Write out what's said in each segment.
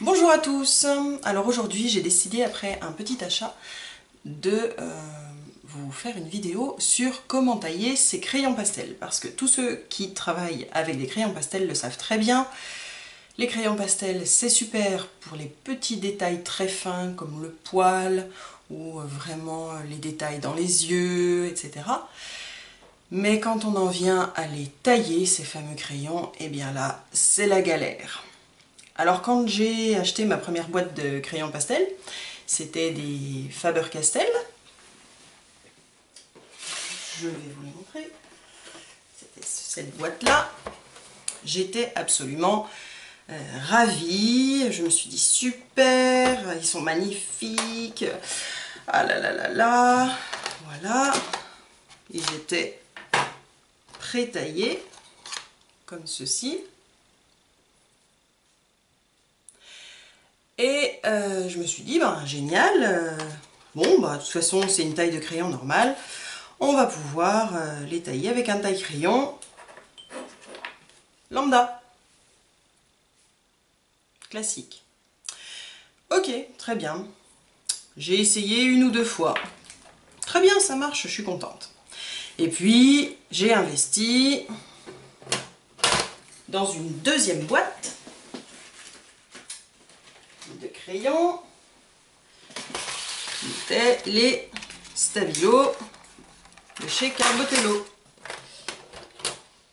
Bonjour à tous. Alors aujourd'hui j'ai décidé, après un petit achat, de vous faire une vidéo sur comment tailler ces crayons pastels, parce que tous ceux qui travaillent avec des crayons pastels le savent très bien. Les crayons pastels, c'est super pour les petits détails très fins comme le poil ou vraiment les détails dans les yeux, etc. Mais quand on en vient à les tailler, ces fameux crayons, et bien là, c'est la galère. Alors quand j'ai acheté ma première boîte de crayons pastel, c'était des Faber-Castell. Je vais vous les montrer. C'était cette boîte-là. J'étais absolument ravie. Je me suis dit super, ils sont magnifiques. Ah là là là là. Voilà. Ils étaient pré-taillés comme ceci. Et je me suis dit, ben génial, bon, bah, de toute façon c'est une taille de crayon normale, on va pouvoir les tailler avec un taille-crayon lambda, classique. Ok, très bien. J'ai essayé une ou deux fois. Très bien, ça marche, je suis contente. Et puis, j'ai investi dans une deuxième boîte de crayons. C'était les Stabilo de chez Carbotello.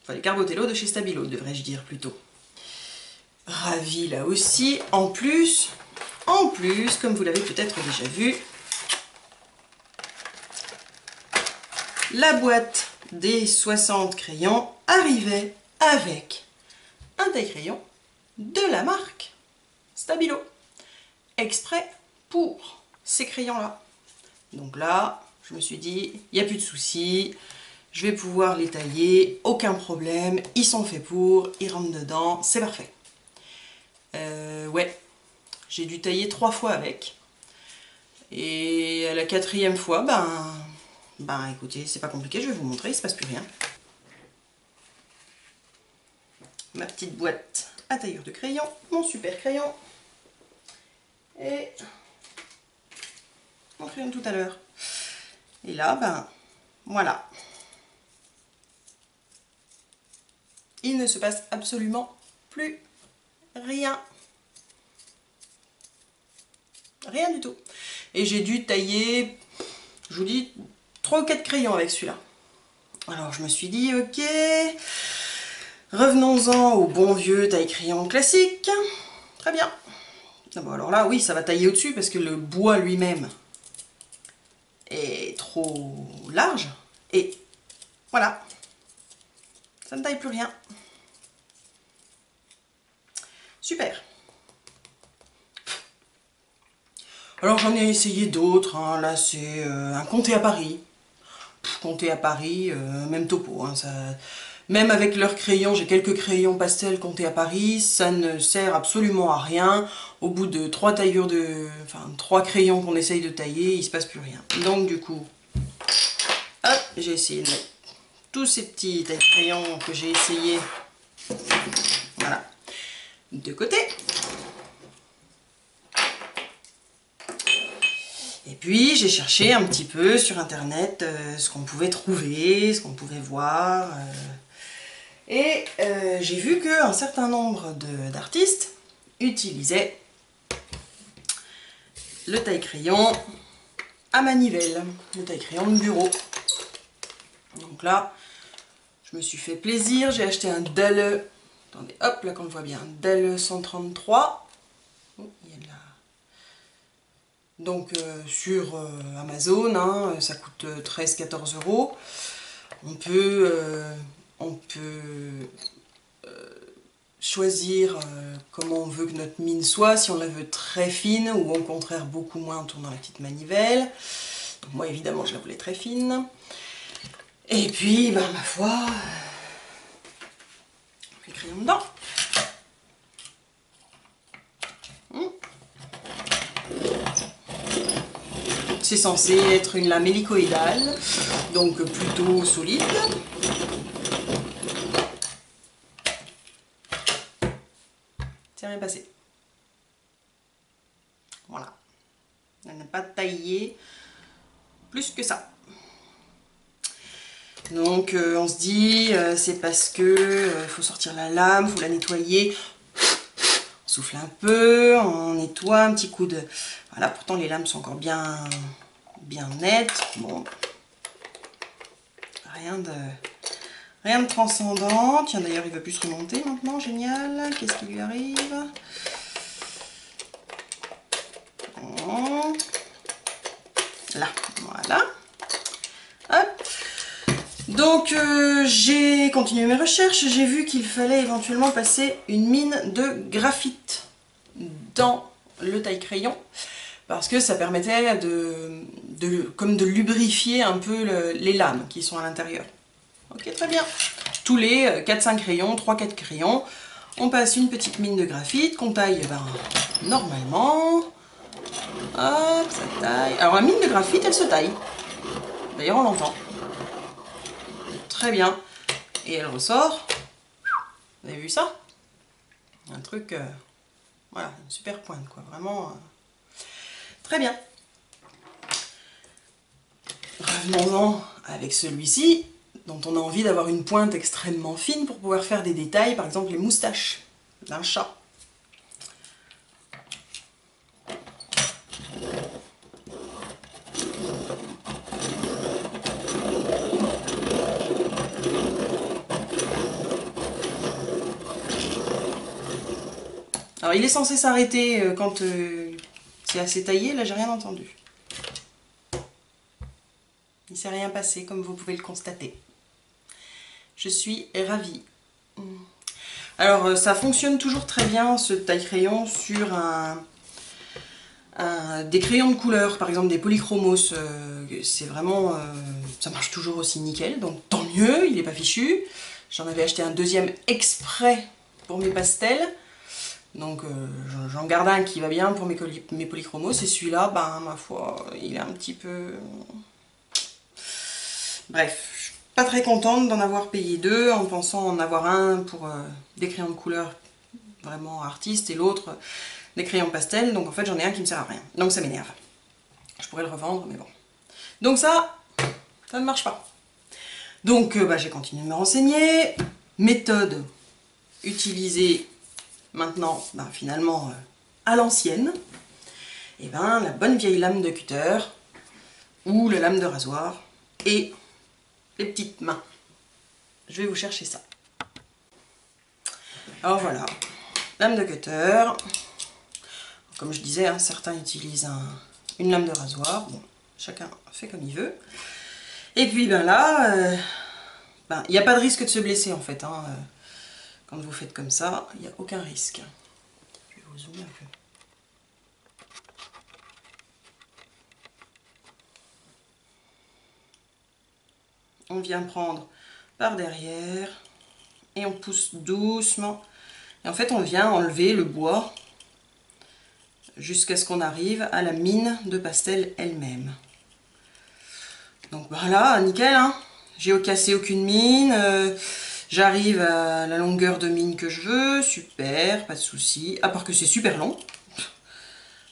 Enfin, les Carbotello de chez Stabilo, devrais-je dire plutôt. Ravi là aussi. En plus, comme vous l'avez peut-être déjà vu, la boîte des 60 crayons arrivait avec un taille-crayon de la marque Stabilo, exprès pour ces crayons-là. Donc là, je me suis dit, il n'y a plus de soucis, je vais pouvoir les tailler, aucun problème, ils sont faits pour, ils rentrent dedans, c'est parfait. Ouais, j'ai dû tailler 3 fois avec. Et à la 4e fois, ben écoutez, c'est pas compliqué, je vais vous montrer, il se passe plus rien. Ma petite boîte à tailleur de crayon, mon super crayon. Et mon crayon de tout à l'heure. Et là, ben, voilà. Il ne se passe absolument plus rien. Rien du tout. Et j'ai dû tailler, je vous dis, 3 ou 4 crayons avec celui-là. Alors je me suis dit, ok, revenons-en au bon vieux taille-crayon classique. Très bien. Ah bon, alors là, oui, ça va tailler au-dessus parce que le bois lui-même est trop large. Et voilà, ça ne taille plus rien. Super. Alors j'en ai essayé d'autres, hein. Là c'est un comté à Paris. Comté à Paris, même topo. Hein, ça... Même avec leurs crayons, j'ai quelques crayons pastel comté à Paris, ça ne sert absolument à rien. Au bout de 3 taillures enfin 3 crayons qu'on essaye de tailler, il se passe plus rien. Donc du coup, hop, j'ai essayé de mettre tous ces petits taille-crayons que j'ai essayé, voilà, de côté. Et puis j'ai cherché un petit peu sur internet ce qu'on pouvait trouver, ce qu'on pouvait voir. Et j'ai vu qu'un certain nombre d'artistes utilisaient le taille-crayon à manivelle, le taille-crayon de bureau. Donc là, je me suis fait plaisir, j'ai acheté un Dalle, attendez, hop, là qu'on le voit bien, un Dalle 133. Oh, il y a de la... Donc sur Amazon, hein, ça coûte 13-14 €. On peut choisir comment on veut que notre mine soit, si on la veut très fine ou au contraire beaucoup moins en tournant la petite manivelle. Donc moi évidemment je la voulais très fine. Et puis ben, ma foi, les crayons dedans. C'est censé être une lame hélicoïdale, donc plutôt solide. C'est rien passé. Elle n'a pas taillé plus que ça. Donc on se dit, c'est parce que faut sortir la lame, faut la nettoyer. On souffle un peu, on nettoie, un petit coup de... Voilà, pourtant les lames sont encore bien nettes. Bon, rien de transcendant. Tiens, d'ailleurs, il ne veut plus se remonter maintenant, génial. Qu'est-ce qui lui arrive? Bon. Là, voilà. Hop. Donc, j'ai continué mes recherches. J'ai vu qu'il fallait éventuellement passer une mine de graphite dans le taille-crayon. Parce que ça permettait comme de lubrifier un peu les lames qui sont à l'intérieur. Ok, très bien. Tous les 4-5 crayons, 3-4 crayons, on passe une petite mine de graphite qu'on taille normalement. Hop, ça taille. Alors la mine de graphite, elle se taille. D'ailleurs, on l'entend. Très bien. Et elle ressort. Vous avez vu ça? Un truc... voilà, une super pointe, quoi. Vraiment... Très bien. Revenons-en avec celui-ci, dont on a envie d'avoir une pointe extrêmement fine pour pouvoir faire des détails, par exemple les moustaches d'un chat. Alors il est censé s'arrêter quand c'est assez taillé, là j'ai rien entendu. Il ne s'est rien passé comme vous pouvez le constater. Je suis ravie. Alors ça fonctionne toujours très bien ce taille-crayon sur des crayons de couleur, par exemple des polychromos. C'est vraiment... ça marche toujours aussi nickel, donc tant mieux, il n'est pas fichu. J'en avais acheté un deuxième exprès pour mes pastels. Donc j'en garde un qui va bien pour mes polychromos, et celui-là, ben ma foi, il est un petit peu... Bref, je suis pas très contente d'en avoir payé deux, en pensant en avoir un pour des crayons de couleur vraiment artistes et l'autre des crayons pastel, donc en fait j'en ai un qui me sert à rien, donc ça m'énerve. Je pourrais le revendre, mais bon. Donc ça ne marche pas. Donc j'ai continué de me renseigner, méthode utilisée maintenant, finalement, à l'ancienne, et la bonne vieille lame de cutter, ou la lame de rasoir, et les petites mains. Je vais vous chercher ça. Alors voilà, lame de cutter. Comme je disais, certains utilisent une lame de rasoir. Bon, chacun fait comme il veut. Et puis là, il n'y a pas de risque de se blesser en fait. Quand vous faites comme ça, il n'y a aucun risque. Je vais vous zoomer un peu. On vient prendre par derrière et on pousse doucement. Et en fait, on vient enlever le bois jusqu'à ce qu'on arrive à la mine de pastel elle-même. Donc voilà, nickel, hein. J'ai cassé aucune mine. J'arrive à la longueur de mine que je veux, super, pas de souci. À part que c'est super long.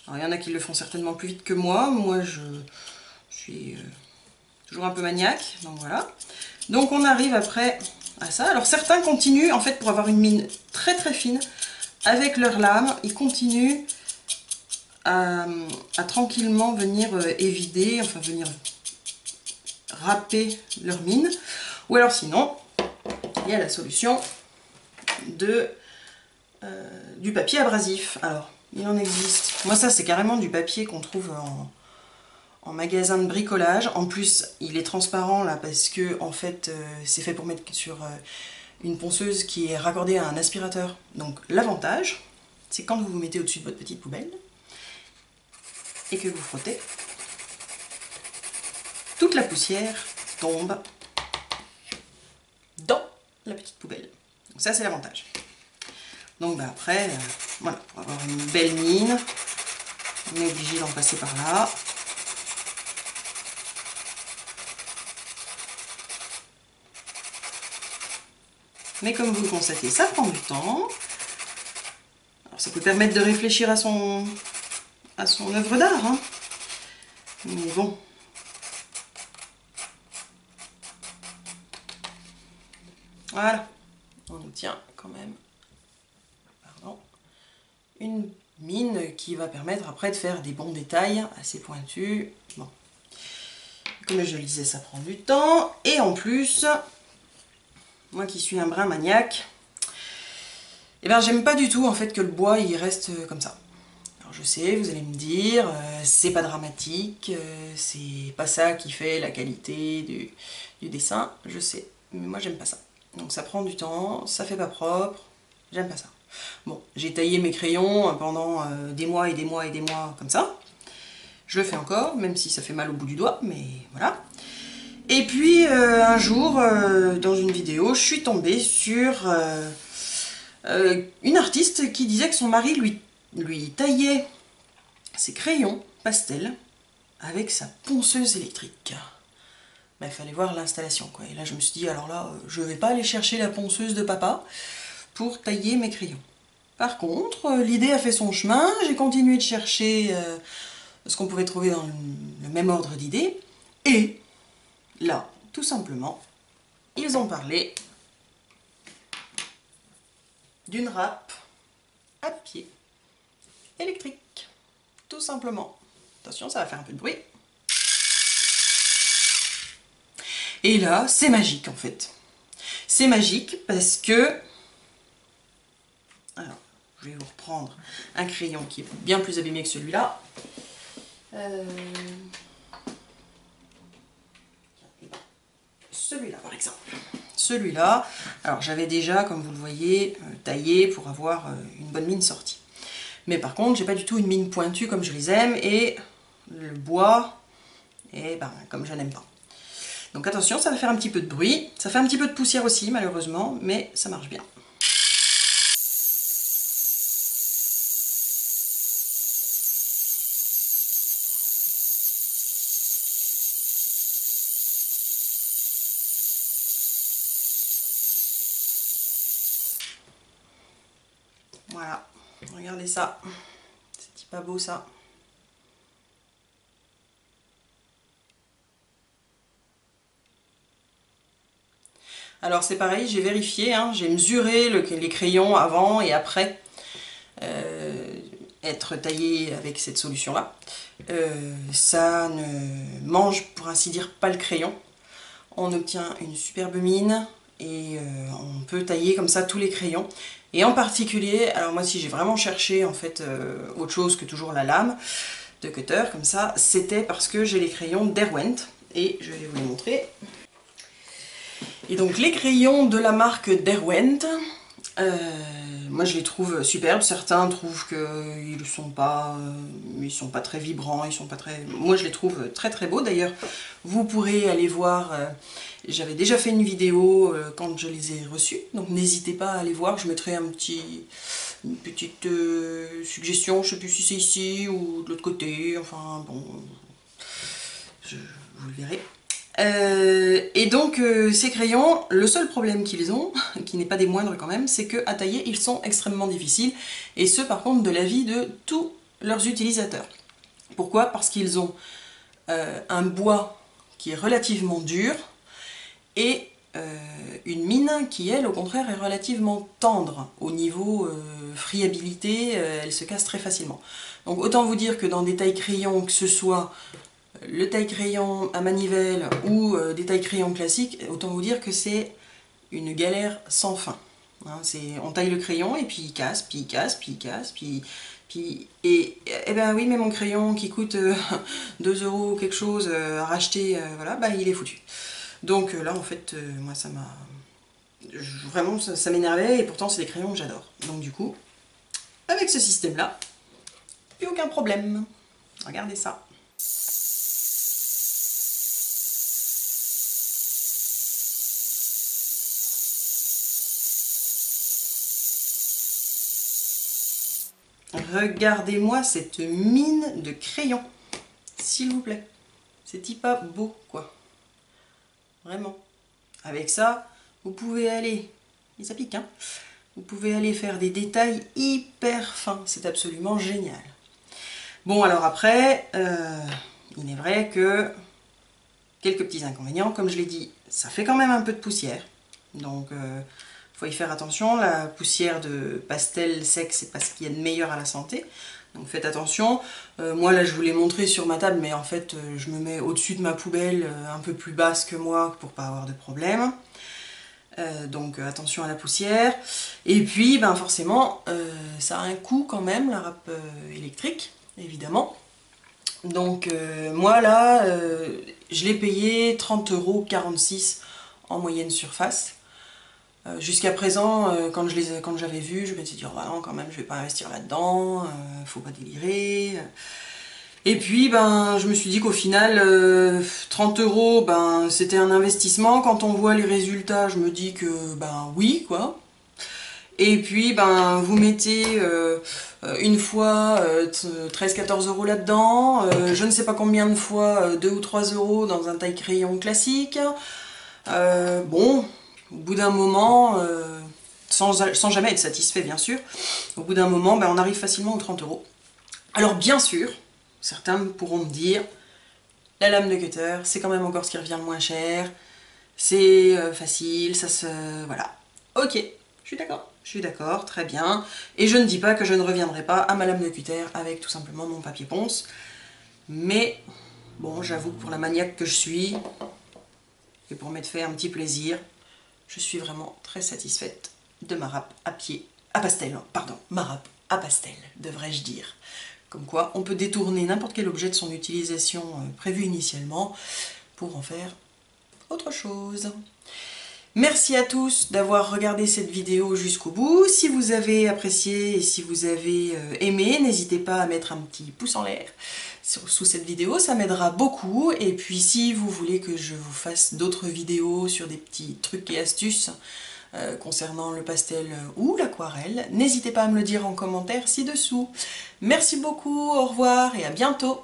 Alors il y en a qui le font certainement plus vite que moi. Moi je suis toujours un peu maniaque, donc voilà. Donc on arrive après à ça. Alors certains continuent, en fait, pour avoir une mine très très fine, avec leur lame, ils continuent à tranquillement venir évider, enfin venir râper leur mine. Ou alors sinon, il y a la solution du papier abrasif. Alors, il en existe. Moi ça c'est carrément du papier qu'on trouve en magasin de bricolage. En plus, il est transparent là parce que en fait, c'est fait pour mettre sur une ponceuse qui est raccordée à un aspirateur. Donc l'avantage, c'est quand vous vous mettez au-dessus de votre petite poubelle et que vous frottez, toute la poussière tombe dans la petite poubelle. Donc ça c'est l'avantage. Donc après, voilà, pour avoir une belle mine, on est obligé d'en passer par là. Mais comme vous le constatez, ça prend du temps. Alors ça peut permettre de réfléchir à son œuvre d'art. Mais bon. Voilà. On obtient quand même, pardon, une mine qui va permettre après de faire des bons détails assez pointus. Bon. Comme je le disais, ça prend du temps. Et en plus, moi qui suis un brin maniaque, eh ben j'aime pas du tout en fait que le bois il reste comme ça. Alors je sais, vous allez me dire, c'est pas dramatique, c'est pas ça qui fait la qualité du dessin, je sais, mais moi j'aime pas ça. Donc ça prend du temps, ça fait pas propre, j'aime pas ça. Bon, j'ai taillé mes crayons pendant des mois et des mois et des mois comme ça. Je le fais encore, même si ça fait mal au bout du doigt, mais voilà. Et puis un jour, dans une vidéo, je suis tombée sur une artiste qui disait que son mari lui taillait ses crayons pastel avec sa ponceuse électrique. Il fallait voir l'installation, quoi. Et là, je me suis dit, alors là, je vais pas aller chercher la ponceuse de papa pour tailler mes crayons. Par contre, l'idée a fait son chemin, j'ai continué de chercher ce qu'on pouvait trouver dans le même ordre d'idées, et là, tout simplement, ils ont parlé d'une râpe à pied électrique, tout simplement. Attention, ça va faire un peu de bruit. Et là, c'est magique en fait. C'est magique parce que... Alors, je vais vous reprendre un crayon qui est bien plus abîmé que celui-là. Celui-là par exemple. Celui-là, alors j'avais déjà, comme vous le voyez, taillé pour avoir une bonne mine sortie. Mais par contre, j'ai pas du tout une mine pointue comme je les aime, et le bois, et ben, comme je n'aime pas. Donc attention, ça va faire un petit peu de bruit, ça fait un petit peu de poussière aussi malheureusement, mais ça marche bien. Voilà, regardez ça, c'est pas beau ça. Alors c'est pareil, j'ai vérifié, hein, j'ai mesuré les crayons avant et après être taillés avec cette solution-là. Ça ne mange pour ainsi dire pas le crayon. On obtient une superbe mine et on peut tailler comme ça tous les crayons. Et en particulier, alors moi si j'ai vraiment cherché en fait autre chose que toujours la lame de cutter comme ça, c'était parce que j'ai les crayons Derwent et je vais vous les montrer. Et donc les crayons de la marque Derwent, moi je les trouve superbes. Certains trouvent qu'ils sont pas très vibrants, ils sont pas très... Moi je les trouve très très beaux. D'ailleurs vous pourrez aller voir, j'avais déjà fait une vidéo quand je les ai reçus, donc n'hésitez pas à aller voir, je mettrai une petite suggestion, je sais plus si c'est ici ou de l'autre côté, enfin bon, vous le verrez. Et donc ces crayons, le seul problème qu'ils ont, qui n'est pas des moindres quand même, c'est qu'à tailler ils sont extrêmement difficiles, et ce par contre de l'avis de tous leurs utilisateurs. Pourquoi? Parce qu'ils ont un bois qui est relativement dur et une mine qui elle au contraire est relativement tendre au niveau friabilité, elle se casse très facilement. Donc autant vous dire que dans des tailles crayons, que ce soit le taille-crayon à manivelle ou des taille-crayons classiques, autant vous dire que c'est une galère sans fin. Hein, on taille le crayon et puis il casse, puis il casse, puis il casse, et ben oui, mais mon crayon qui coûte 2 € quelque chose à racheter, voilà, bah il est foutu. Donc là en fait, moi ça m'a... Vraiment ça m'énervait, et pourtant c'est des crayons que j'adore. Donc du coup, avec ce système-là, plus aucun problème. Regardez ça. Regardez-moi cette mine de crayon, s'il vous plaît. C'est hyper beau, quoi. Vraiment. Avec ça, vous pouvez aller... Et ça pique, hein. Vous pouvez aller faire des détails hyper fins. C'est absolument génial. Bon, alors après, il est vrai que quelques petits inconvénients, comme je l'ai dit, ça fait quand même un peu de poussière, donc faut y faire attention. La poussière de pastel sec, c'est pas ce qu'il y a de meilleur à la santé, donc faites attention. Moi là je vous l'ai montré sur ma table, mais en fait je me mets au-dessus de ma poubelle, un peu plus basse que moi pour pas avoir de problème. Donc attention à la poussière. Et puis ben forcément ça a un coût quand même, la râpe électrique, évidemment. Donc moi là je l'ai payé 30,46 € en moyenne surface. Jusqu'à présent, quand j'avais vu, je me suis dit oh, bah non, quand même je vais pas investir là-dedans, faut pas délirer. Et puis ben je me suis dit qu'au final 30 € ben c'était un investissement. Quand on voit les résultats, je me dis que ben oui quoi. Et puis ben vous mettez une fois 13-14 € là-dedans, je ne sais pas combien de fois 2 ou 3 € dans un taille-crayon classique. Bon, au bout d'un moment, sans jamais être satisfait bien sûr, au bout d'un moment ben, on arrive facilement aux 30 €. Alors bien sûr, certains pourront me dire, la lame de cutter, c'est quand même encore ce qui revient le moins cher, c'est facile, ça se... voilà. Ok, je suis d'accord, très bien. Et je ne dis pas que je ne reviendrai pas à ma lame de cutter avec tout simplement mon papier ponce. Mais, bon, j'avoue que pour la maniaque que je suis, et pour m'être fait un petit plaisir, je suis vraiment très satisfaite de ma râpe à pastel, pardon, ma râpe à pastel, devrais-je dire. Comme quoi, on peut détourner n'importe quel objet de son utilisation prévue initialement pour en faire autre chose. Merci à tous d'avoir regardé cette vidéo jusqu'au bout. Si vous avez apprécié et si vous avez aimé, n'hésitez pas à mettre un petit pouce en l'air sous cette vidéo, ça m'aidera beaucoup. Et puis si vous voulez que je vous fasse d'autres vidéos sur des petits trucs et astuces concernant le pastel ou l'aquarelle, n'hésitez pas à me le dire en commentaire ci-dessous. Merci beaucoup, au revoir et à bientôt.